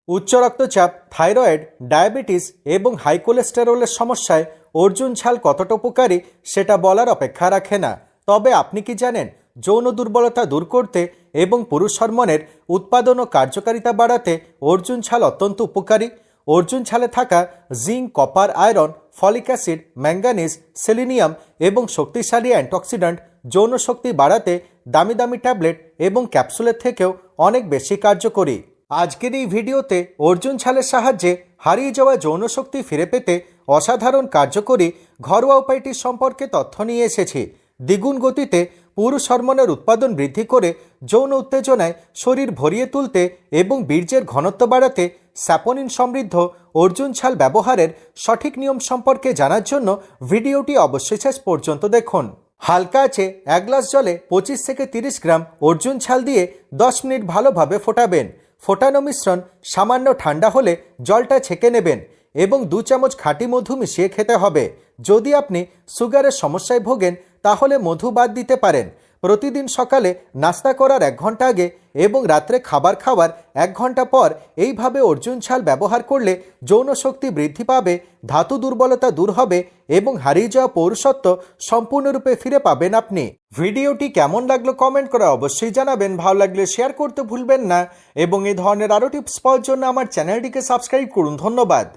উচ্চ রক্তচাপ, thyroid, diabetes এবং হাই কোলেস্টেরলের সমস্যায় অর্জুন ছাল কতটা উপকারী সেটা বলার অপেক্ষা রাখে না। তবে আপনি কি জানেন যৌন দুর্বলতা দূর করতে এবং পুরুষ হরমোনের উৎপাদন ও কার্যকারিতা বাড়াতে অর্জুন ছাল অত্যন্ত উপকারী। অর্জুন ছালে থাকা zinc, copper, iron, folic acid, manganese, selenium এবং শক্তিশালী অ্যান্টিঅক্সিডেন্ট যৌন শক্তি বাড়াতে দামি দামি ট্যাবলেট এবং ক্যাপসুলের থেকেও অনেক বেশি কার্যকরী। আজকের এই ভিডিওতে অর্জুন ছালের সাহায্যে হারিয়ে যাওয়া যৌন শক্তি ফিরে পেতে অসাধারণ কার্যকরী ঘরোয়া উপায়টির সম্পর্কে তথ্য নিয়ে এসেছি। দ্বিগুণ গতিতে পুরুষ হরমোনের উৎপাদন বৃদ্ধি করে যৌন উত্তেজনায় শরীর ভরিয়ে তুলতে এবং বীর্যের ঘনত্ব বাড়াতে স্যাপোনিন সমৃদ্ধ অর্জুন ছাল ব্যবহারের সঠিক নিয়ম সম্পর্কে জানার জন্য ভিডিওটি অবশ্যই শেষ পর্যন্ত দেখুন। হালকা আছে 1 গ্লাস জলে 25 থেকে 30 গ্রাম অর্জুন ছাল দিয়ে 10 মিনিট ভালোভাবে ফোটাবেন। ফোটানো মিশ্রণ সামান্য ঠান্ডা হলে জলটা ছেঁকে নেবেন এবং 2 চামচ খাঁটি মধু মিশিয়ে খেতে হবে। যদি আপনি সুগারের সমস্যায় ভোগেন তাহলে মধু বাদ দিতে পারেন। প্রতিদিন সকালে নাস্তা করার 1 ঘন্টা আগে এবং রাত্রে খাবার খাওয়ার 1 ঘন্টা পর এইভাবে অর্জুন ছাল ব্যবহার করলে যৌন শক্তি বৃদ্ধি পাবে, ধাতু দুর্বলতা দূর হবে এবং হারিয়ে যাওয়া পৌরুষত্ব সম্পূর্ণরূপে ফিরে পাবেন আপনি। ভিডিওটি কেমন লাগলো কমেন্ট করে অবশ্যই জানাবেন। ভালো লাগলে শেয়ার করতে ভুলবেন না এবং এই ধরনের আরও টিপস পাওয়ার জন্য আমার চ্যানেলটিকে সাবস্ক্রাইব করুন। ধন্যবাদ।